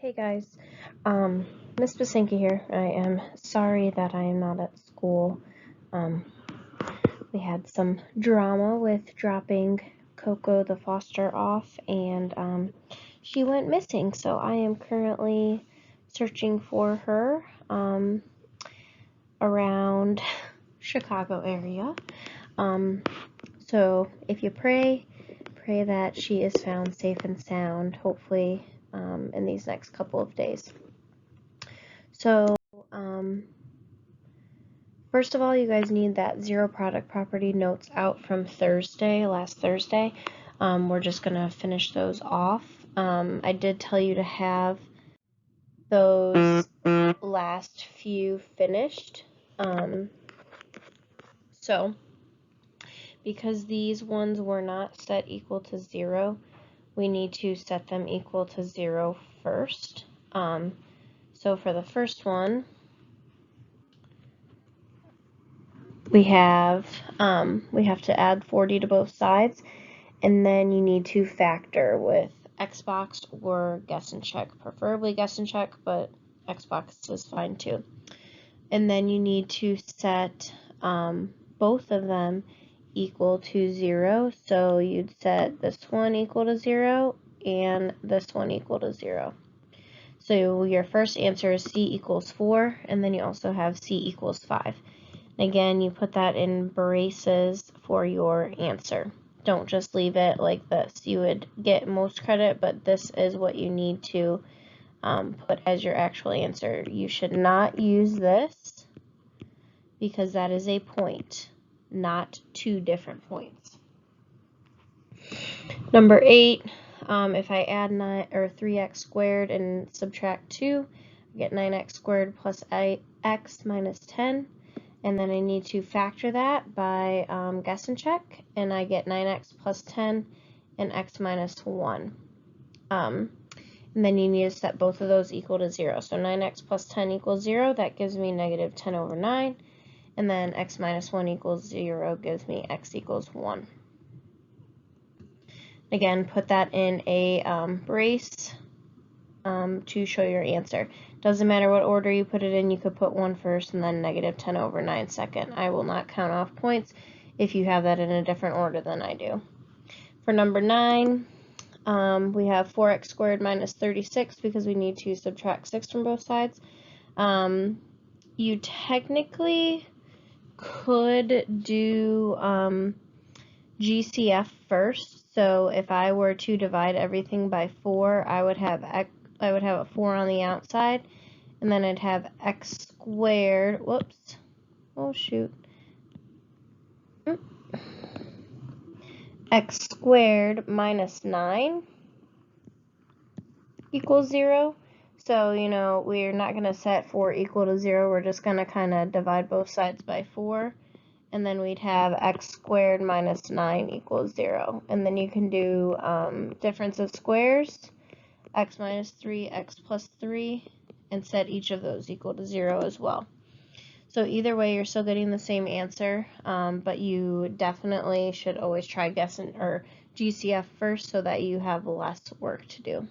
Hey guys, Miss Basinki here. I am sorry that I am not at school. Um, we had some drama with dropping Coco the foster off, and she went missing. So I am currently searching for her around Chicago area. So if you pray that she is found safe and sound, hopefully in these next couple of days. So, first of all, you guys need that zero product property notes out from last Thursday. We're just going to finish those off. I did tell you to have those last few finished. So, because these ones were not set equal to 0, we need to set them equal to 0 first. So for the first one, we have to add 40 to both sides, and then you need to factor with Xbox or guess and check, preferably guess and check, but Xbox is fine too. And then you need to set both of them equal to 0. So you'd set this one equal to 0 and this one equal to 0. So your first answer is C equals 4, and then you also have C equals 5. Again, you put that in braces for your answer. Don't just leave it like this. You would get most credit, but this is what you need to put as your actual answer. You should not use this because that is a point, not two different points. Number 8, if I add 3x squared and subtract 2, I get 9x squared plus x minus 10. And then I need to factor that by guess and check, and I get 9x plus 10 and x minus 1. And then you need to set both of those equal to 0. So 9x plus 10 equals 0. That gives me negative 10 over 9. And then x minus 1 equals 0 gives me x equals 1. Again, put that in a brace to show your answer. Doesn't matter what order you put it in, you could put 1 first and then negative 10 over 9 second. I will not count off points if you have that in a different order than I do. For number 9, we have 4x squared minus 36 because we need to subtract 6 from both sides. You technically could do GCF first. So if I were to divide everything by 4, I would have a 4 on the outside, and then I'd have x squared, x squared minus 9 equals 0. So, we're not going to set 4 equal to 0. We're just going to kind of divide both sides by 4. And then we'd have x squared minus 9 equals 0. And then you can do difference of squares, x minus 3, x plus 3, and set each of those equal to 0 as well. So either way, you're still getting the same answer, but you definitely should always try guessing or GCF first so that you have less work to do.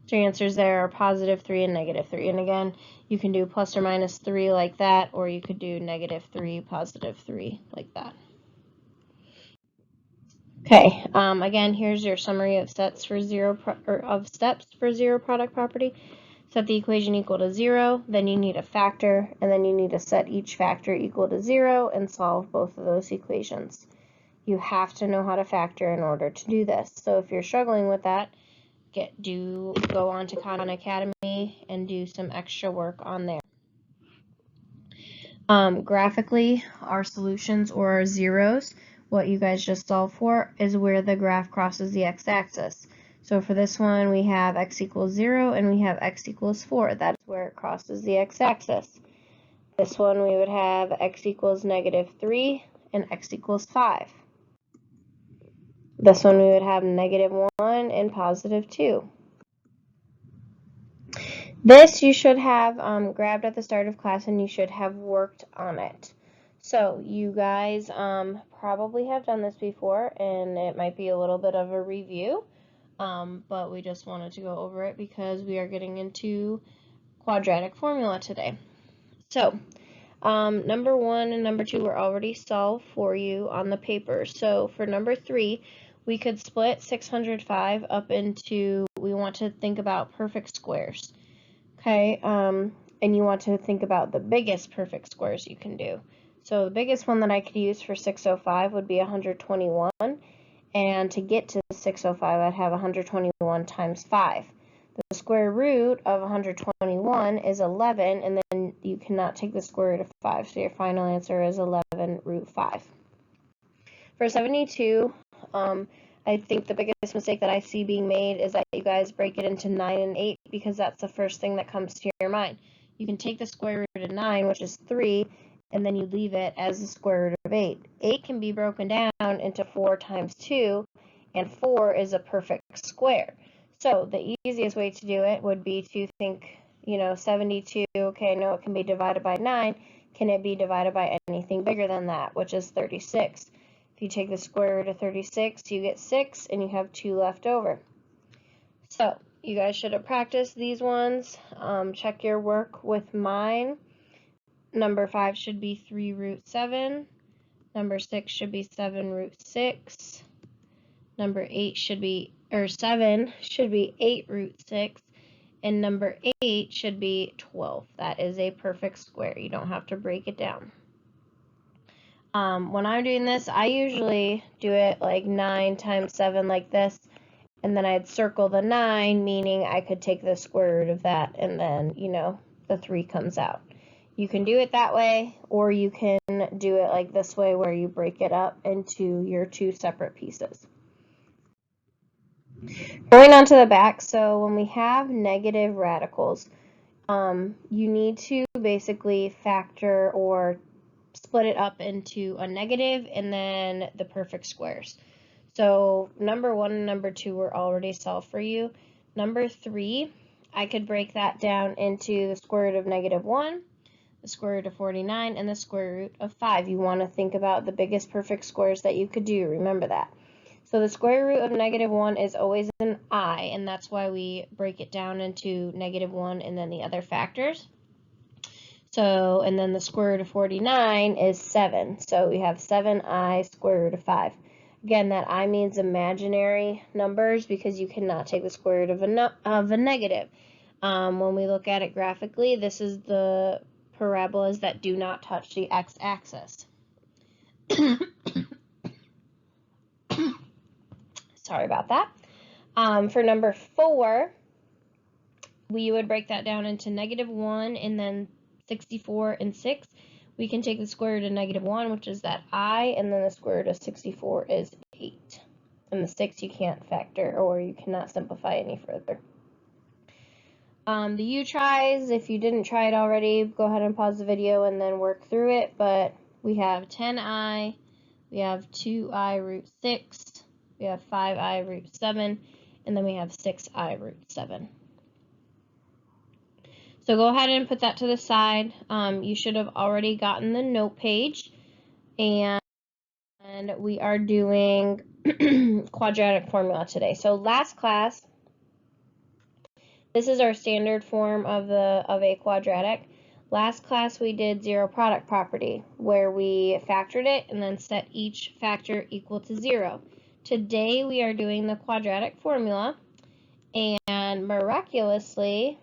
So your answers there are positive 3 and negative 3. And again, you can do plus or minus 3 like that, or you could do negative 3, positive 3 like that. Okay, again, here's your summary of steps for zero product property. Set the equation equal to 0, then you need a factor, and then you need to set each factor equal to 0 and solve both of those equations. You have to know how to factor in order to do this. So if you're struggling with that, go on to Khan Academy and do some extra work on there. Graphically, our solutions or our zeros, what you guys just solved for, is where the graph crosses the x-axis. So for this one, we have x equals 0 and we have x equals 4. That is where it crosses the x-axis. This one, we would have x equals negative 3 and x equals 5. This one, we would have negative 1 and positive 2. This you should have grabbed at the start of class, and you should have worked on it. So you guys probably have done this before, and it might be a little bit of a review. but we just wanted to go over it because we are getting into quadratic formula today. So, number 1 and number 2 were already solved for you on the paper. So for number 3, we could split 605 up into, we want to think about perfect squares. Okay, and you want to think about the biggest perfect squares you can do. So the biggest one that I could use for 605 would be 121. And to get to 605, I'd have 121 times 5. The square root of 121 is 11, and then you cannot take the square root of 5, so your final answer is 11 root 5. For 72, I think the biggest mistake that I see being made is that you guys break it into 9 and 8 because that's the first thing that comes to your mind. You can take the square root of 9, which is 3, and then you leave it as the square root of 8. 8 can be broken down into 4 times 2, and 4 is a perfect square. So the easiest way to do it would be to think, 72, okay, no, it can be divided by 9. Can it be divided by anything bigger than that, which is 36? If you take the square root of 36, you get 6, and you have 2 left over. So you guys should have practiced these ones. Check your work with mine. Number 5 should be 3 root 7. Number 6 should be 7 root 6. Number 7 should be 8 root 6. And number 8 should be 12. That is a perfect square. You don't have to break it down. When I'm doing this, I usually do it like 9 times 7 like this. And then I'd circle the 9, meaning I could take the square root of that, and then, the 3 comes out. You can do it that way, or you can do it like this way where you break it up into your 2 separate pieces. Going on to the back, so when we have negative radicals, you need to basically factor or split it up into a negative and then the perfect squares. So number 1 and number 2 were already solved for you. Number 3, I could break that down into the square root of -1, the square root of 49, and the square root of 5. You want to think about the biggest perfect squares that you could do. Remember that. So the square root of -1 is always an I, and that's why we break it down into -1 and then the other factors. So, and then the square root of 49 is 7. So we have 7i square root of 5. Again, that I means imaginary numbers because you cannot take the square root of a negative. When we look at it graphically, this is the parabolas that do not touch the x-axis. Sorry about that. For number 4, we would break that down into -1 and then 64 and 6. We can take the square root of -1, which is that I, and then the square root of 64 is 8. And the 6 you can't factor, or you cannot simplify any further. The U-tries, if you didn't try it already, go ahead and pause the video and then work through it. But we have 10i, we have 2i root 6, we have 5i root 7, and then we have 6i root 7. So go ahead and put that to the side. You should have already gotten the note page, and we are doing quadratic formula today. So last class, this is our standard form of a quadratic. Last class we did zero product property, where we factored it and then set each factor equal to 0. Today we are doing the quadratic formula, and miraculously,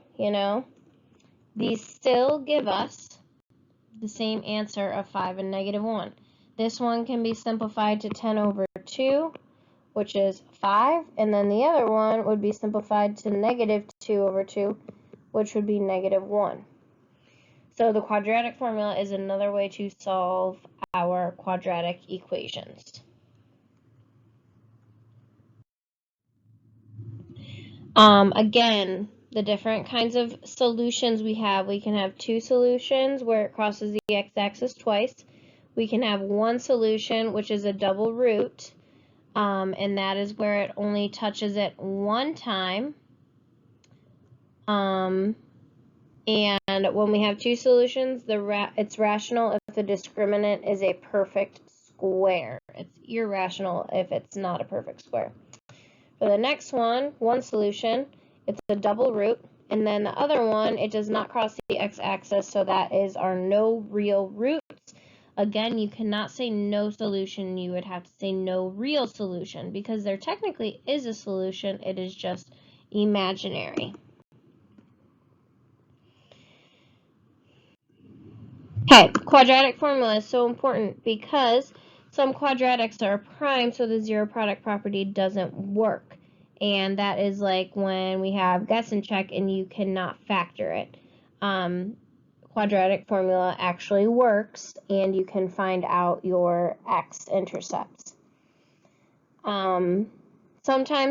these still give us the same answer of 5 and -1. This one can be simplified to 10 over 2, which is 5, and then the other one would be simplified to -2 over 2, which would be -1. So the quadratic formula is another way to solve our quadratic equations. Again, the different kinds of solutions we can have 2 solutions where it crosses the x-axis twice. We can have 1 solution, which is a double root, and that is where it only touches it 1 time. And when we have 2 solutions, it's rational if the discriminant is a perfect square. It's irrational if it's not a perfect square. For the next one solution, it's a double root. And then the other one, it does not cross the x-axis, so that is our no real roots. Again, you cannot say no solution. You would have to say no real solution because there technically is a solution. It is just imaginary. Okay, quadratic formula is so important because some quadratics are prime, so the zero product property doesn't work. And that is like when we have guess and check and you cannot factor it. Quadratic formula actually works and you can find out your x-intercepts. Sometimes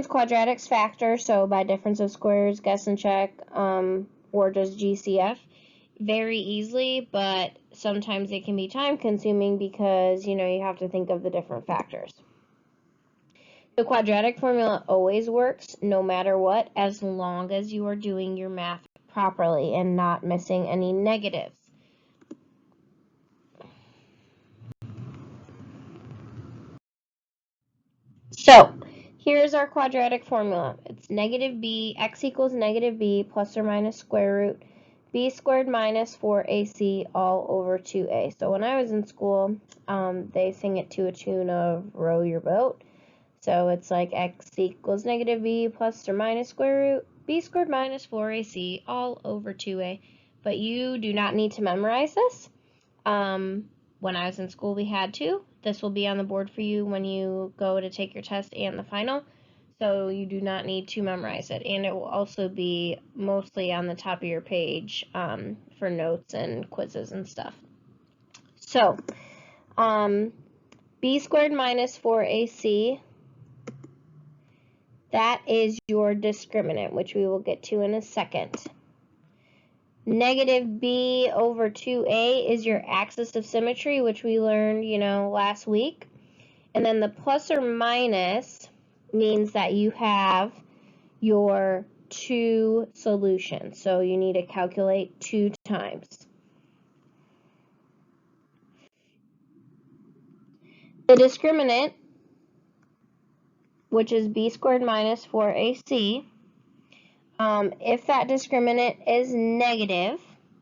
quadratics factor, so by difference of squares, guess and check, or just GCF very easily, but sometimes it can be time consuming because, you have to think of the different factors. The quadratic formula always works no matter what, as long as you are doing your math properly and not missing any negatives. So, here's our quadratic formula. It's negative b, x equals negative b plus or minus square root b squared minus 4ac all over 2a. So when I was in school, they sing it to a tune of Row Your Boat. So it's like x equals negative b plus or minus square root b squared minus 4ac all over 2a. But you do not need to memorize this. When I was in school, we had to. This will be on the board for you when you go to take your test and the final. So you do not need to memorize it. And it will also be mostly on the top of your page for notes and quizzes and stuff. So, b squared minus 4ac, that is your discriminant, which we will get to in a second. Negative b over 2a is your axis of symmetry, which we learned, last week. And then the plus or minus means that you have your two solutions. So you need to calculate 2 times. The discriminant, which is b squared minus 4ac, if that discriminant is negative,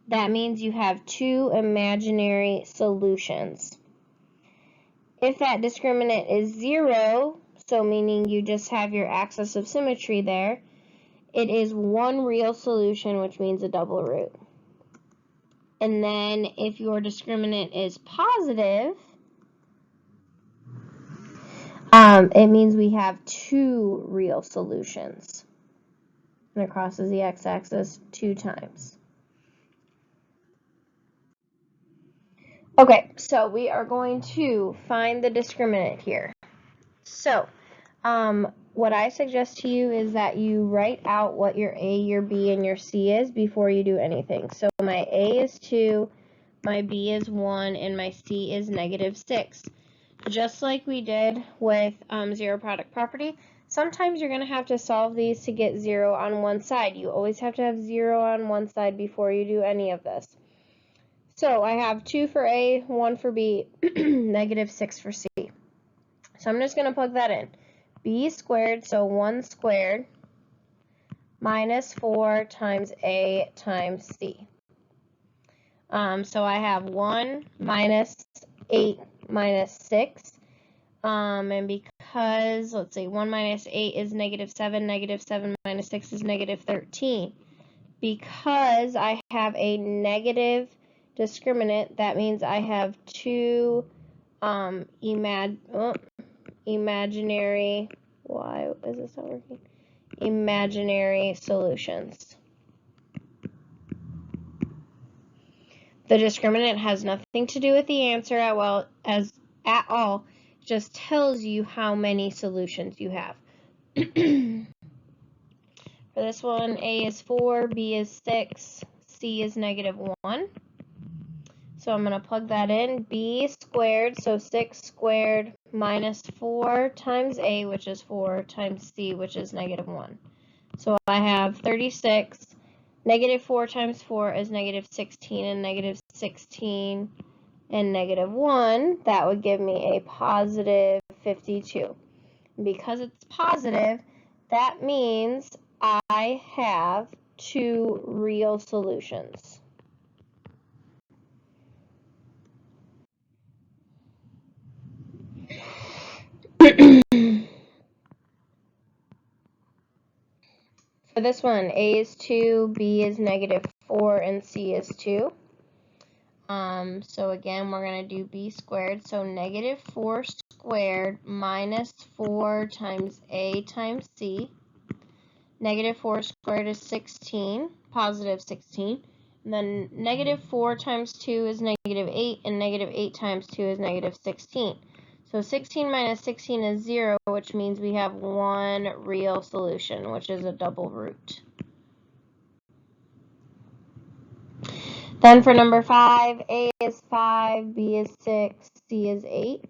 that means you have 2 imaginary solutions. If that discriminant is 0, so meaning you just have your axis of symmetry there, it is 1 real solution, which means a double root. And then if your discriminant is positive, it means we have 2 real solutions. And it crosses the x-axis 2 times. Okay, so we are going to find the discriminant here. So, what I suggest to you is that you write out what your A, your B, and your C is before you do anything. So my A is 2, my B is 1, and my C is negative 6. Just like we did with zero product property, sometimes you're going to have to solve these to get 0 on one side. You always have to have 0 on one side before you do any of this. So I have 2 for A, 1 for B, negative 6 for C. So I'm just going to plug that in. B squared, so 1 squared, minus 4 times A times C. So I have 1 minus 8 minus 6. And because, let's see, 1 minus 8 is negative 7 minus 6 is negative 13. Because I have a negative discriminant, that means I have 2 imaginary, why is this not working? Imaginary solutions. The discriminant has nothing to do with the answer at all. It just tells you how many solutions you have. For this one, A is 4, B is 6, C is negative 1. So I'm going to plug that in. B squared, so 6 squared minus 4 times A, which is 4, times C, which is negative 1. So I have 36. Negative 4 times 4 is negative 16, and negative 16 and negative 1, that would give me a positive 52. And because it's positive, that means I have two real solutions. For this one, a is 2, b is -4, and c is 2. So again, we're going to do b squared. So -4 squared minus 4 times a times c. -4 squared is 16, positive 16. And then -4 times 2 is -8, and -8 times 2 is -16. So 16 minus 16 is 0, which means we have one real solution, which is a double root. Then for number 5, a is 5, b is 6, c is 8.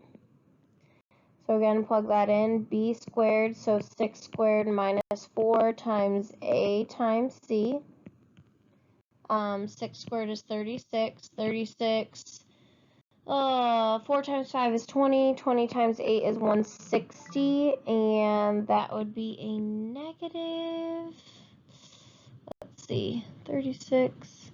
So again, plug that in. B squared, so 6 squared minus 4 times a times c. 6 squared is 36. 36. 4 times 5 is 20. 20 times 8 is 160. And that would be a negative. Let's see. 36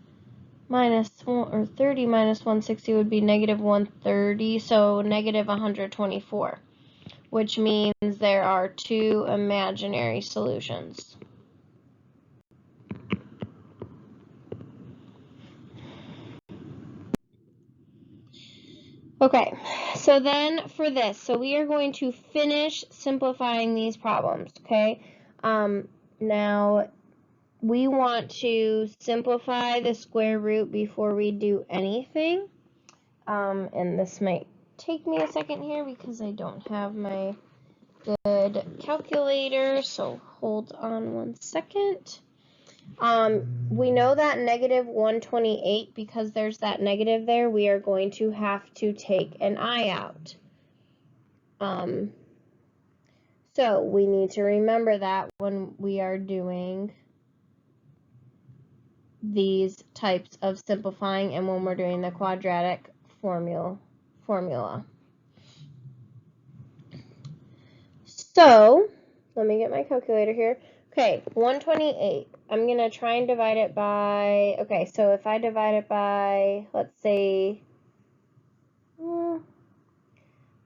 minus 30 minus 160 would be negative 130. So negative 124. Which means there are two imaginary solutions. Okay, so then for this, so we are going to finish simplifying these problems, okay? Now, we want to simplify the square root before we do anything. And this might take me a second here because I don't have my good calculator, so hold on one second. We know that negative 128, because there's that negative there, we are going to have to take an I out. So we need to remember that when we are doing these types of simplifying and when we're doing the quadratic formula. So, let me get my calculator here. Okay, 128. I'm going to try and divide it by, okay, so if I divide it by, let's say,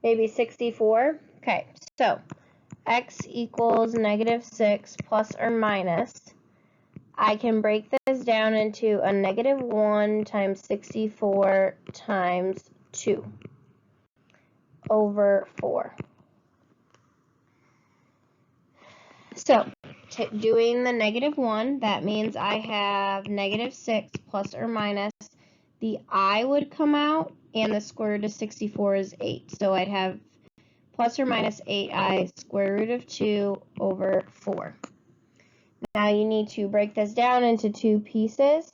maybe 64. Okay, so x equals -6 plus or minus. I can break this down into a -1 times 64 times 2 over 4. So, doing the -1, that means I have -6 plus or minus. The I would come out, and the square root of 64 is 8. So I'd have plus or minus 8i square root of 2 over 4. Now you need to break this down into two pieces,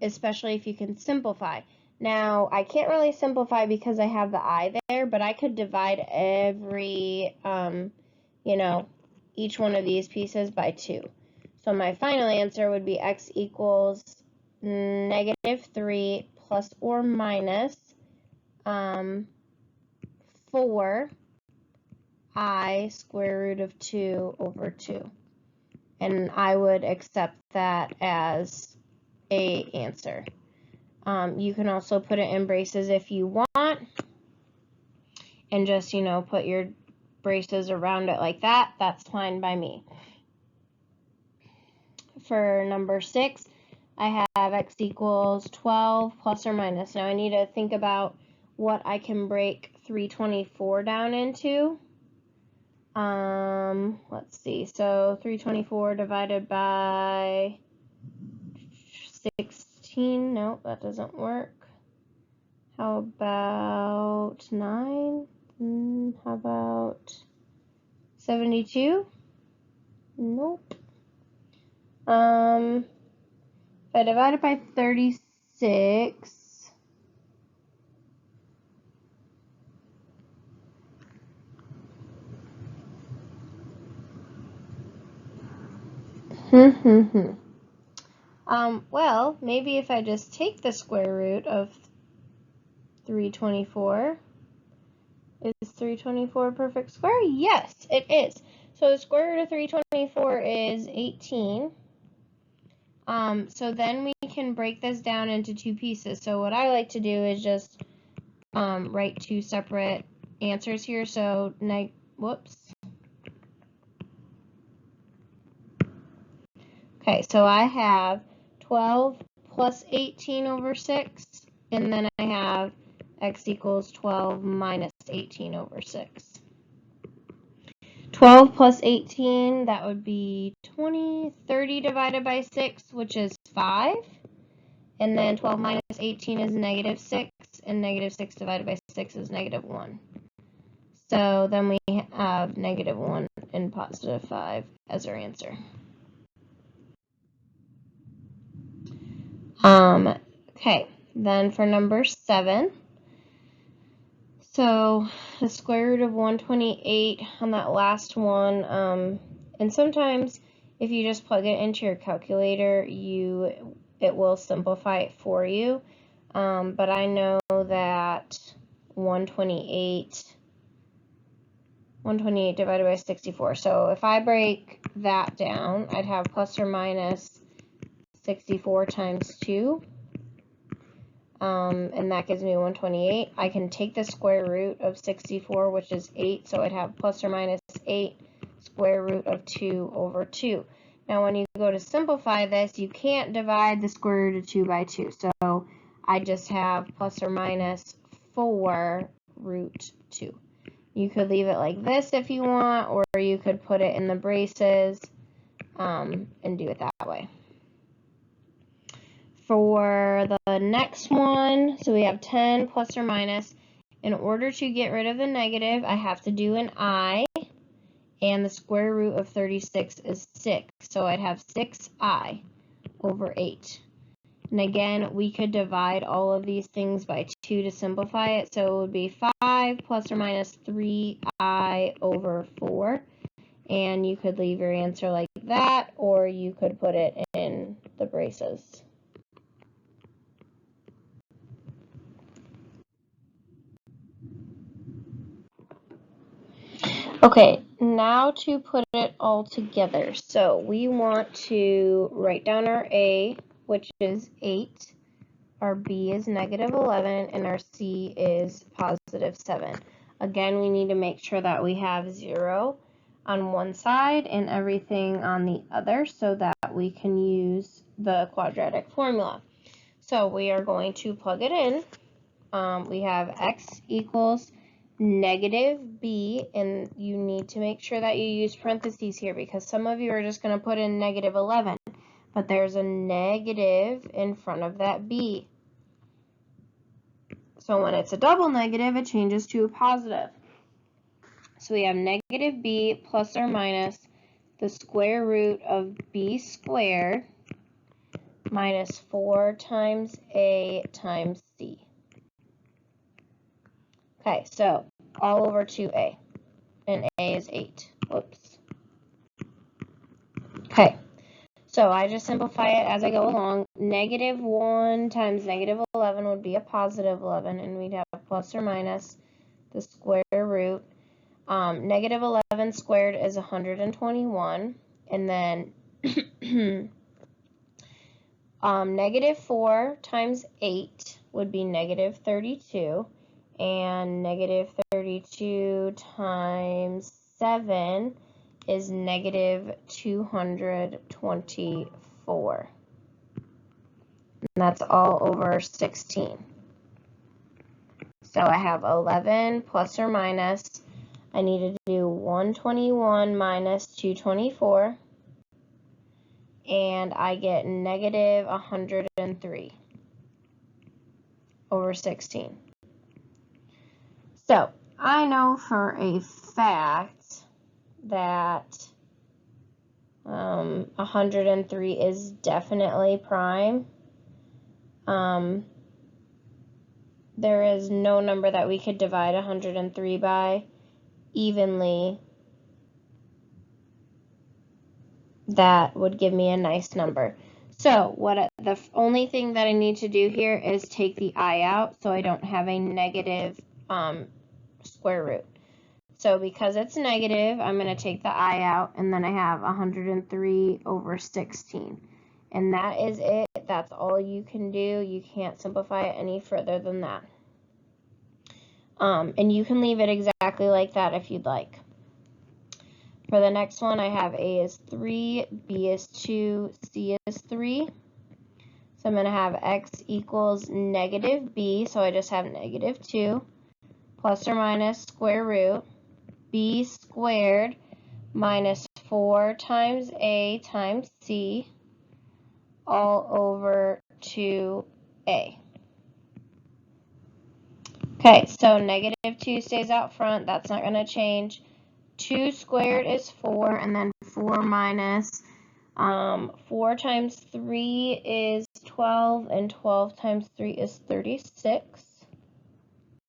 especially if you can simplify. Now, I can't really simplify because I have the I there, but I could divide every, each one of these pieces by 2. So my final answer would be x equals -3 plus or minus 4i square root of 2 over 2. And I would accept that as a answer. You can also put it in braces if you want, and just, put your braces around it like that. That's fine by me. For number 6, I have x equals 12 plus or minus. Now I need to think about what I can break 324 down into. Let's see. So 324 divided by 16. No, that doesn't work. How about 9? How about 72? Nope. If I divide it by 36, well, maybe if I just take the square root of 324 is 324 perfect square? Yes, it is. So the square root of 324 is 18. So then we can break this down into two pieces. So what I like to do is just write two separate answers here. So Okay, so I have 12 plus 18 over 6, and then I have x equals 12 minus 18 over 6. 12 plus 18, that would be 20. 30 divided by 6, which is 5. And then 12 minus 18 is negative 6, and negative 6 divided by 6 is negative 1. So then we have negative 1 and positive 5 as our answer. Okay, then for number 7, so the square root of 128 on that last one, and sometimes if you just plug it into your calculator, it will simplify it for you, but I know that 128 divided by 64, so if I break that down, I'd have plus or minus 64 times 2, and that gives me 128. I can take the square root of 64, which is 8, so I'd have plus or minus 8 square root of 2 over 2. Now when you go to simplify this, you can't divide the square root of 2 by 2, so I just have plus or minus 4 root 2. You could leave it like this if you want, or you could put it in the braces and do it that way. For the next one, so we have 10 plus or minus. In order to get rid of the negative, I have to do an I, and the square root of 36 is 6. So I'd have 6i over 8. And again, we could divide all of these things by 2 to simplify it. So it would be 5 plus or minus 3i over 4. And you could leave your answer like that, or you could put it in the braces. Okay, now to put it all together. So we want to write down our A, which is 8, our B is negative 11, and our C is positive 7. Again, we need to make sure that we have 0 on one side and everything on the other so that we can use the quadratic formula. So we are going to plug it in. We have x equals negative b, and you need to make sure that you use parentheses here because some of you are just going to put in negative 11, but there's a negative in front of that b. So when it's a double negative, it changes to a positive. So we have negative b plus or minus the square root of b squared minus 4 times a times c. Okay, so all over 2a, and a is 8. Whoops. Okay, so I just simplify it as I go along. Negative 1 times negative 11 would be a positive 11, and we'd have plus or minus the square root. Negative 11 squared is 121, and then negative 4 times 8 would be negative 32. And negative 32 times 7 is negative 224. And that's all over 16. So I have 11 plus or minus. I need to do 121 minus 224. And I get negative 103 over 16. So, I know for a fact that 103 is definitely prime. There is no number that we could divide 103 by evenly that would give me a nice number. So, the only thing that I need to do here is take the I out so I don't have a negative square root. So because it's negative, I'm going to take the I out, and then I have 103 over 16. And that is it. That's all you can do. You can't simplify it any further than that. And you can leave it exactly like that if you'd like. For the next one, I have A is 3, B is 2, C is 3. So I'm going to have x equals negative b, so I just have negative 2, plus or minus square root b squared minus 4 times a times c all over 2a. Okay, so negative 2 stays out front. That's not going to change. 2 squared is 4, and then 4 minus 4 times 3 is 12, and 12 times 3 is 36.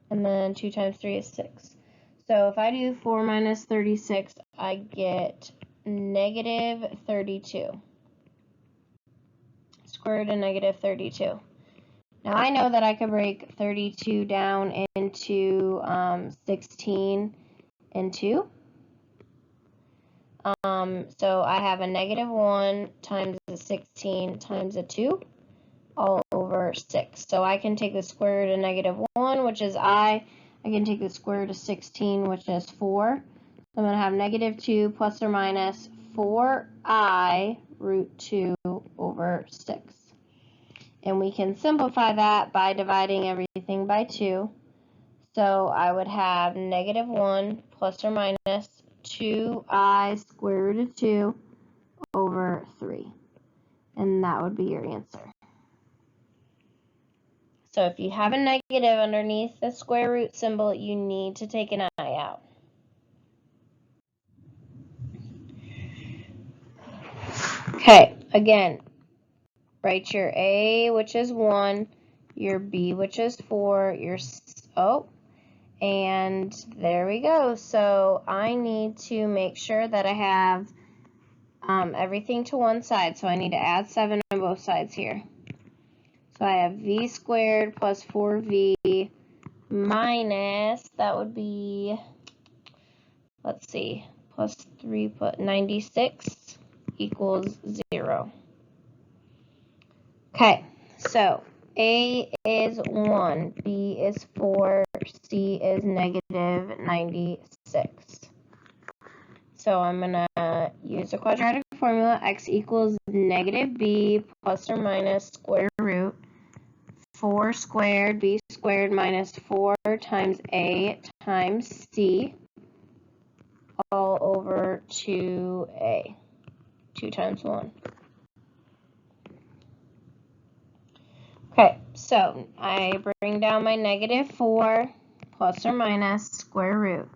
And then 2 times 3 is 6. So if I do 4 minus 36, I get negative 32. Square root of negative 32. Now I know that I could break 32 down into 16 and 2. So I have a negative 1 times a 16 times a 2 all over 6. So I can take the square root of negative 1, which is I can take the square root of 16, which is 4. So I'm going to have negative 2 plus or minus 4I root 2 over 6. And we can simplify that by dividing everything by 2. So I would have negative 1 plus or minus 2I square root of 2 over 3. And that would be your answer. So if you have a negative underneath the square root symbol, you need to take an I out. Okay, again, write your A, which is 1, your B, which is 4, your and there we go. So I need to make sure that I have everything to one side. So I need to add 7 on both sides here. So I have v squared plus 4v minus, that would be, let's see, plus 3, but 96 equals 0. Okay, so A is 1, B is 4, C is negative 96. So I'm going to use the quadratic formula. X equals negative b plus or minus square root 4 squared b squared minus 4 times a times c all over 2a. 2 times 1. Okay, so I bring down my negative 4 plus or minus square root.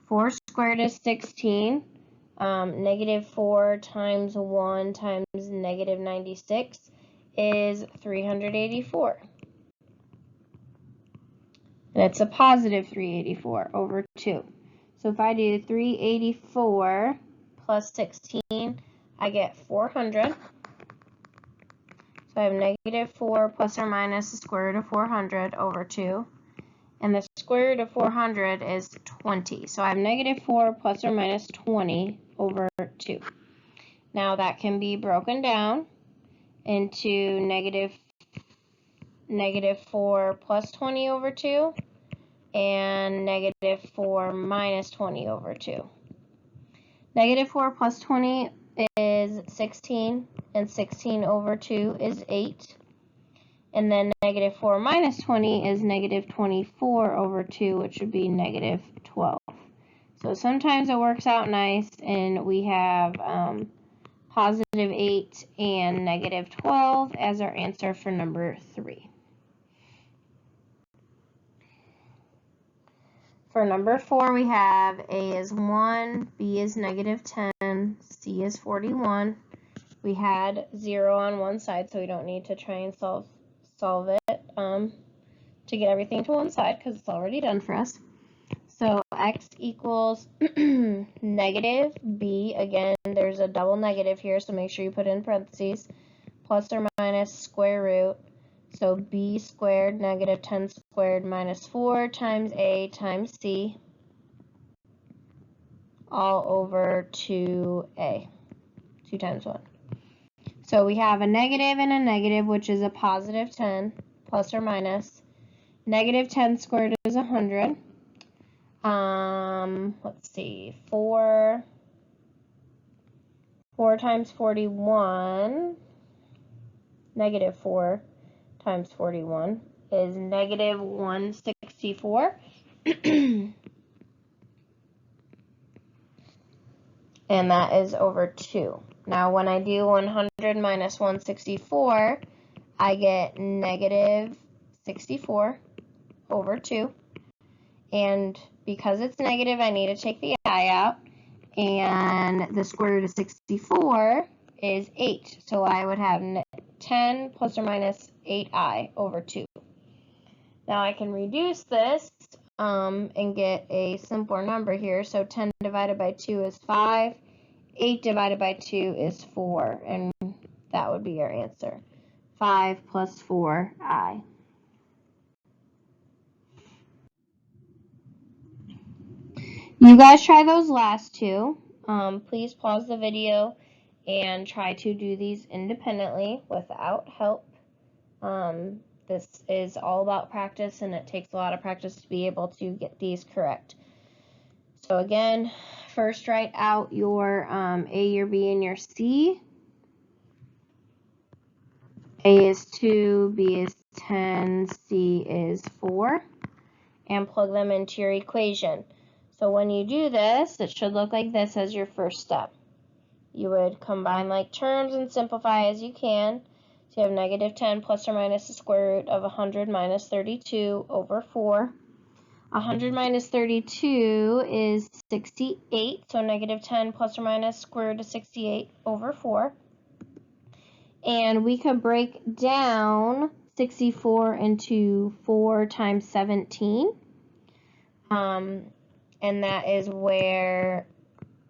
4 squared is 16. Negative 4 times 1 times negative 96 is 384. And it's a positive 384 over 2. So if I do 384 plus 16, I get 400. So I have negative 4 plus or minus the square root of 400 over 2. And the square root of 400 is 20. So I have negative 4 plus or minus 20 over 2. Now that can be broken down into negative 4 plus 20 over 2 and negative 4 minus 20 over 2. Negative 4 plus 20 is 16, and 16 over 2 is 8. And then negative 4 minus 20 is negative 24 over 2, which would be negative 12. So sometimes it works out nice, and we have positive 8 and negative 12 as our answer for number 3. For number 4, we have A is 1, B is negative 10, C is 41. We had 0 on one side, so we don't need to try and solve it to get everything to one side because it's already done for us. So x equals negative b. Again, there's a double negative here, so make sure you put in parentheses. Plus or minus square root. So b squared negative 10 squared minus 4 times a times c all over 2a, 2 times 1. So we have a negative and a negative, which is a positive 10, plus or minus. Negative 10 squared is 100. Let's see, 4 times 41, negative 4 times 41 is negative 164. And that is over 2. Now, when I do 100 minus 164, I get negative 64 over 2. And because it's negative, I need to take the I out. And the square root of 64 is 8. So I would have 10 plus or minus 8i over 2. Now I can reduce this and get a simpler number here. So 10 divided by 2 is 5. 8 divided by 2 is 4. And that would be our answer. 5 plus 4i. You guys try those last two. Please pause the video and try to do these independently without help. This is all about practice, and it takes a lot of practice to be able to get these correct. So again, first write out your A, your B, and your C. A is 2, B is 10, C is 4. And plug them into your equation. So when you do this, it should look like this as your first step. You would combine like terms and simplify as you can. So you have negative 10 plus or minus the square root of 100 minus 32 over 4. 100 minus 32 is 68. So negative 10 plus or minus square root of 68 over 4. And we could break down 64 into 4 times 17. And that is where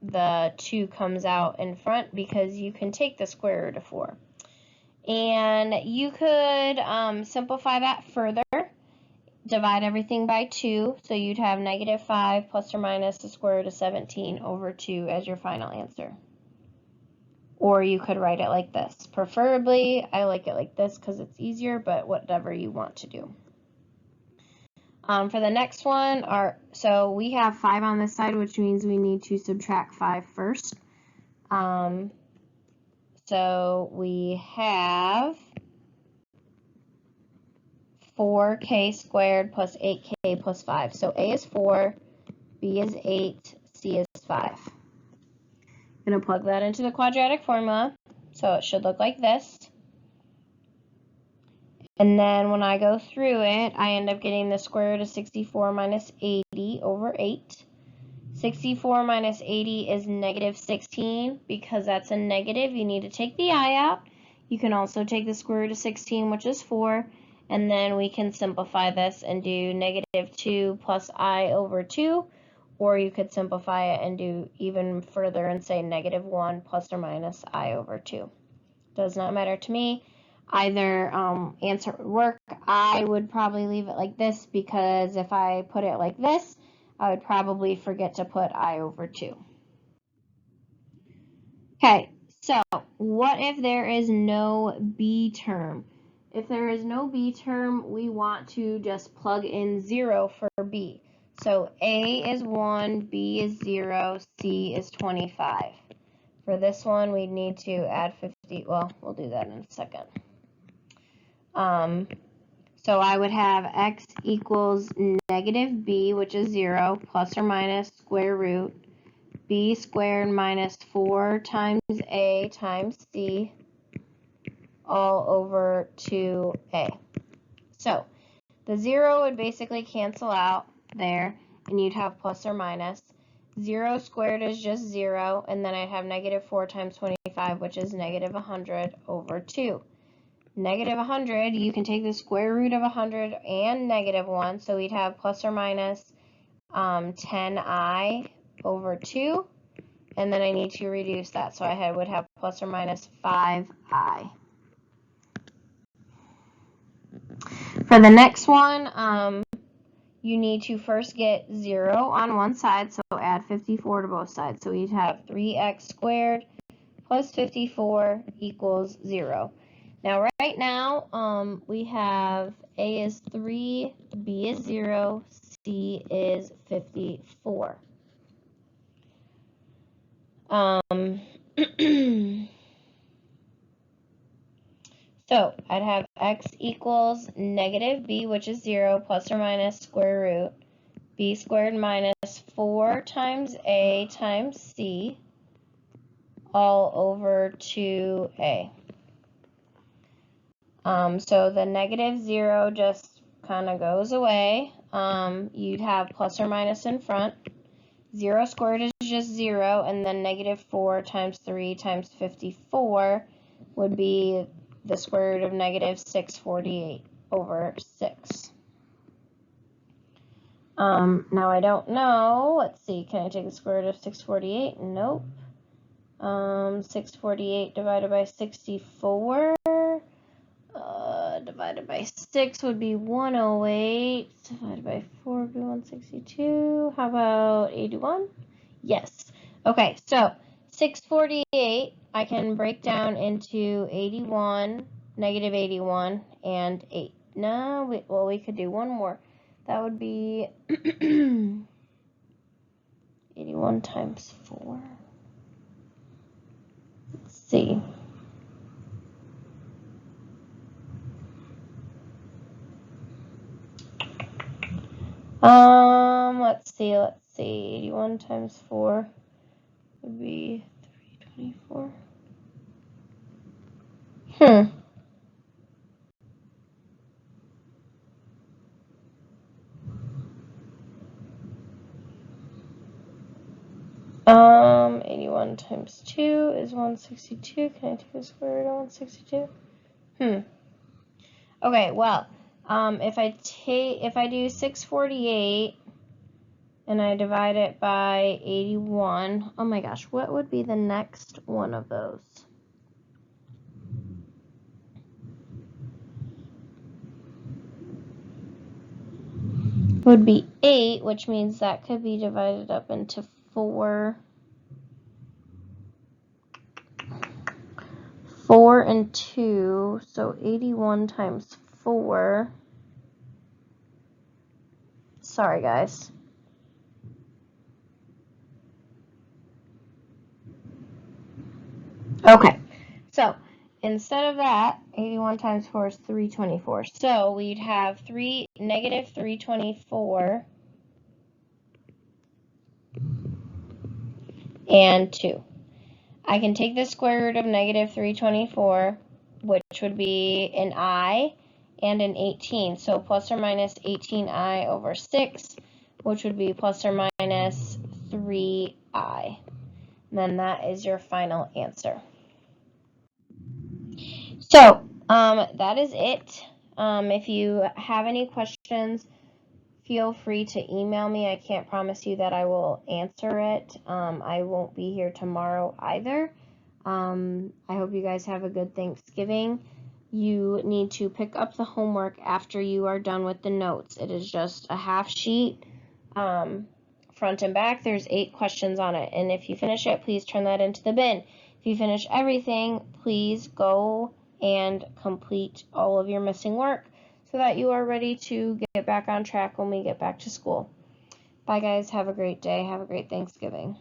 the 2 comes out in front, because you can take the square root of 4. And you could simplify that further. Divide everything by 2, so you'd have negative 5 plus or minus the square root of 17 over 2 as your final answer. Or you could write it like this. Preferably, I like it like this because it's easier, but whatever you want to do. For the next one, so we have 5 on this side, which means we need to subtract 5 first. So we have 4k squared plus 8k plus 5. So A is 4, B is 8, C is 5. I'm going to plug that into the quadratic formula. So it should look like this. And then when I go through it, I end up getting the square root of 64 minus 80 over 8. 64 minus 80 is negative 16. Because that's a negative, you need to take the I out. You can also take the square root of 16, which is 4. And then we can simplify this and do negative 2 plus I over 2. Or you could simplify it and do even further and say negative 1 plus or minus I over 2. Does not matter to me. Either answer would work. I would probably leave it like this, because if I put it like this, I would probably forget to put I over 2. Okay, so what if there is no B term? If there is no B term, we want to just plug in 0 for B. So A is 1, B is 0, C is 25. For this one, we need to add 50. Well, we'll do that in a second. So I would have x equals negative b, which is 0, plus or minus square root b squared minus 4 times a times c all over 2a. So the 0 would basically cancel out there, and you'd have plus or minus. 0 squared is just 0, and then I'd have negative 4 times 25, which is negative 100 over 2. Negative 100, you can take the square root of 100 and negative 1, so we'd have plus or minus 10i over 2, and then I need to reduce that, so I would have plus or minus 5i. For the next one, you need to first get 0 on one side, so add 54 to both sides. So we'd have 3x squared plus 54 equals 0. Now, right now, we have A is 3, B is 0, C is 54. So I'd have x equals negative b, which is 0, plus or minus square root b squared minus 4 times a times c all over 2a. So the negative 0 just kind of goes away. You'd have plus or minus in front. 0 squared is just 0, and then negative 4 times 3 times 54 would be the square root of negative 648 over 6. Now I don't know. Let's see. Can I take the square root of 648? Nope. 648 divided by 64 divided by 6 would be 108. Divided by 4 would be 162. How about 81? Yes. Okay, so 648 I can break down into 81, negative 81, and 8. No, we could do one more. That would be 81 times 4. Let's see. Let's see. 81 times 4 would be 324. Hmm. 81 times 2 is 162. Can I take the square root of 162? Okay, well, if I do 648 and I divide it by 81, oh my gosh, what would be the next one of those? Would be 8, which means that could be divided up into 4 and 2, so 81 times 4. Sorry, guys. Okay, so instead of that, 81 times 4 is 324. So we'd have negative 324 and 2. I can take the square root of negative 324, which would be an I, and an 18. So plus or minus 18i over 6, which would be plus or minus 3i. And then that is your final answer. So that is it. If you have any questions, feel free to email me. I can't promise you that I will answer it. I won't be here tomorrow either. I hope you guys have a good Thanksgiving. You need to pick up the homework after you are done with the notes. It is just a half sheet, front and back. There's 8 questions on it, and if you finish it, please turn that into the bin. If you finish everything, please go and complete all of your missing work so that you are ready to get back on track when we get back to school. Bye guys, have a great day, have a great Thanksgiving.